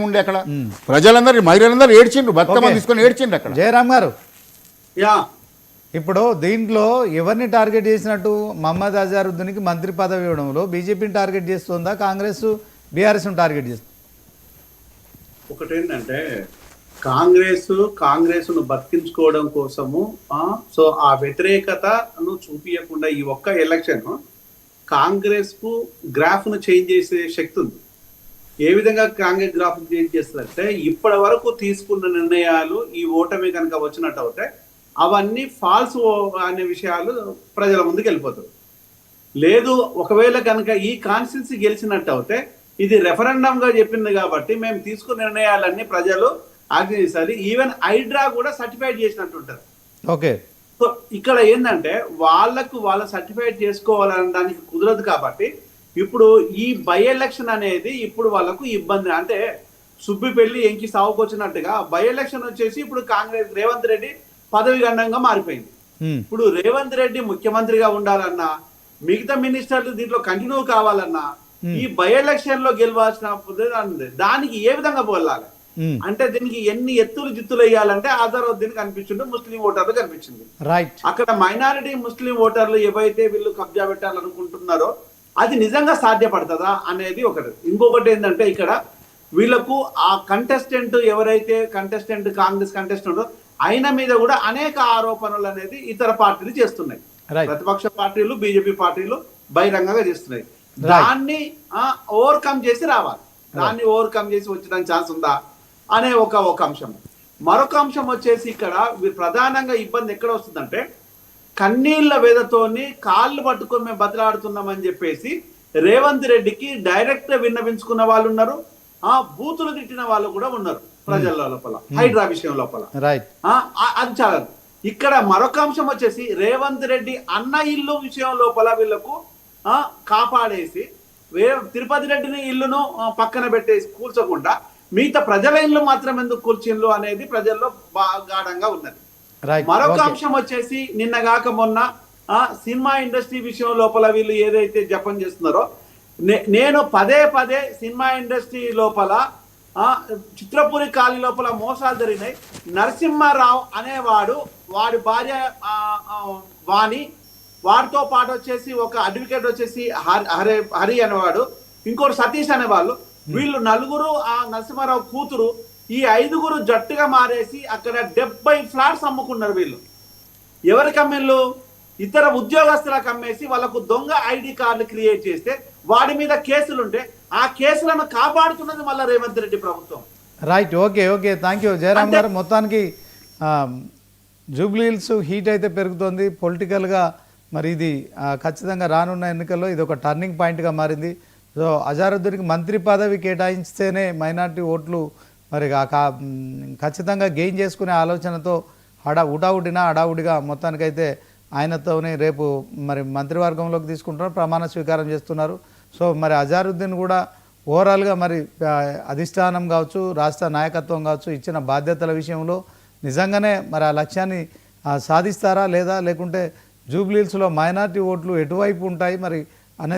ఉండే అక్కడ ప్రజలందరూ మహిళలందరూ ఏడ్చిండ్రు, బతుకమ్మ తీసుకొని ఏడ్చిండ్రు అక్కడ. జయరామ్ గారు, యా ఇప్పుడు దీంట్లో ఎవరిని టార్గెట్ చేసినట్టు? మహమ్మద్ అజారుద్దీన్కి మంత్రి పదవి ఇవ్వడంలో బీజేపీని టార్గెట్ చేస్తుందా, కాంగ్రెస్ బీఆర్ఎస్ను టార్గెట్ చేస్తుంది? ఒకటేంటంటే కాంగ్రెస్ను బతికించుకోవడం కోసము సో ఆ వ్యతిరేకతను చూపించకుండా ఈ ఒక్క ఎలక్షన్ కాంగ్రెస్కు గ్రాఫ్ను చేంజ్ చేసే శక్తి ఉంది. ఏ విధంగా కాంగ్రెస్ గ్రాఫ్ చేంజ్ చేస్తుందంటే ఇప్పటి వరకు తీసుకున్న నిర్ణయాలు ఈ ఓటమి కనుక వచ్చినట్టు అవుతే అవన్నీ ఫాల్స్ అనే విషయాలు ప్రజల ముందుకు వెళ్ళిపోతారు. లేదు ఒకవేళ కనుక ఈ కాన్స్టిట్యున్సీ గెలిచినట్టు అవుతే ఇది రెఫరెండంగా చెప్పింది కాబట్టి మేము తీసుకున్న నిర్ణయాలన్నీ ప్రజలు ఆగ్రహిస్తారు. ఈవెన్ హైడ్రా కూడా సర్టిఫైడ్ చేసినట్టు ఉంటారు. ఓకే, సో ఇక్కడ ఏంటంటే వాళ్ళ సర్టిఫైడ్ చేసుకోవాలనడానికి కుదరదు కాబట్టి ఇప్పుడు ఈ బై ఎలక్షన్ అనేది ఇప్పుడు వాళ్ళకు ఇబ్బంది. అంటే సుబ్బిపెళ్లి ఎంకి సాగుకొచ్చినట్టుగా బై ఎలక్షన్ వచ్చేసి ఇప్పుడు కాంగ్రెస్ రేవంత్ రెడ్డి పదవి గండంగా మారిపోయింది. ఇప్పుడు రేవంత్ రెడ్డి ముఖ్యమంత్రిగా ఉండాలన్నా, మిగతా మినిస్టర్లు దీంట్లో కంటిన్యూ కావాలన్నా ఈ బై ఎలక్షన్ లో గెలవాల్సిన దానికి ఏ విధంగా వెళ్ళాలి అంటే దీనికి ఎన్ని ఎత్తులు జిత్తులు వేయాలంటే అజరుద్దీన్ కనిపించిండు, ముస్లిం ఓటర్లు కనిపించింది. అక్కడ మైనారిటీ ముస్లిం ఓటర్లు ఏవైతే వీళ్ళు కబ్జా పెట్టాలనుకుంటున్నారో అది నిజంగా సాధ్యపడుతుందా అనేది ఒకటి. ఇంకొకటి ఏంటంటే ఇక్కడ వీళ్ళకు ఆ కంటెస్టెంట్ ఎవరైతే కాంగ్రెస్ కంటెస్టెంట్ ఆయన మీద కూడా అనేక ఆరోపణలు అనేది ఇతర పార్టీలు చేస్తున్నాయి. ప్రతిపక్ష పార్టీలు, బీజేపీ పార్టీలు బహిరంగంగా చేస్తున్నాయి. దాన్ని ఓవర్కమ్ చేసి రావాలి. దాన్ని ఓవర్కమ్ చేసి వచ్చడానికి ఛాన్స్ ఉందా అనే ఒక అంశం. మరొక అంశం వచ్చేసి ఇక్కడ ప్రధానంగా ఇబ్బంది ఎక్కడ వస్తుందంటే కన్నీళ్ల వేదతోని కాళ్ళు పట్టుకొని మేము బతలాడుతున్నామని చెప్పేసి రేవంత్ రెడ్డికి డైరెక్ట్ విన్నవించుకున్న వాళ్ళు ఉన్నారు, బూతులు తిట్టిన వాళ్ళు కూడా ఉన్నారు ప్రజల లోపల, హైడ్రా విషయం లోపల. అది చాలా. ఇక్కడ మరొక అంశం వచ్చేసి రేవంత్ రెడ్డి అన్న ఇల్లు విషయం లోపల వీళ్ళకు కాపాడేసి తిరుపతి రెడ్డిని ఇల్లును పక్కన పెట్టేసి కూర్చోకుండా మిగతా ప్రజల ఇల్లు మాత్రం ఎందుకు కూర్చిండ్లు అనేది ప్రజల్లో గాఢంగా ఉన్నది. మరొక అంశం వచ్చేసి నిన్నగాక మొన్న సినిమా ఇండస్ట్రీ విషయం లోపల వీళ్ళు ఏదైతే జపం చేస్తున్నారో నేను పదే సినిమా ఇండస్ట్రీ లోపల చిత్రపురి కాలి లోపల మోసాలు జరిగినాయి. నరసింహారావు అనేవాడు, వాడి భార్య వాణి, వాడితో పాటు వచ్చేసి ఒక అడ్వకేట్ వచ్చేసి హరి అనేవాడు, ఇంకోటి సతీష్ అనేవాళ్ళు, వీళ్ళు నలుగురు ఆ నరసింహారావు కూతురు, ఈ 5గురు జట్టుగా మారేసి అక్కడ 70 ఫ్లాట్స్ అమ్ముకున్నారు. వీళ్ళు ఎవరికి అమ్మేళ్ళు? ఇతర ఉద్యోగస్తులకు అమ్మేసి వాళ్ళకు దొంగ ఐడి కార్డులు క్రియేట్ చేస్తే వాడి మీద కేసులుంటే ఆ కేసులను కాపాడుతున్నది మళ్ళీ రేవంత్ రెడ్డి ప్రభుత్వం. Right, okay, thank you Jayaram గారు. మొత్తానికి జూబ్లీహిల్స్ హీట్ అయితే పెరుగుతోంది పొలిటికల్గా. మరి ఇది ఖచ్చితంగా రానున్న ఎన్నికల్లో ఇది ఒక టర్నింగ్ పాయింట్గా మారింది. సో అజారుద్దీన్కి మంత్రి పదవి కేటాయిస్తేనే మైనార్టీ ఓట్లు మరి ఖచ్చితంగా గెయిన్ చేసుకునే ఆలోచనతో హడావుడిగా మొత్తానికైతే ఆయనతోనే రేపు మరి మంత్రివర్గంలోకి తీసుకుంటున్నారు, ప్రమాణ స్వీకారం చేస్తున్నారు. సో మరి అజారుద్దీన్ కూడా ఓవరాల్గా మరి అధిష్టానం కావచ్చు, రాష్ట్ర నాయకత్వం కావచ్చు, ఇచ్చిన బాధ్యతల విషయంలో నిజంగానే మరి ఆ లక్ష్యాన్ని సాధిస్తారా లేదా, లేకుంటే జూబ్లీహిల్స్లో మైనార్టీ ఓట్లు ఎటువైపు ఉంటాయి, మరి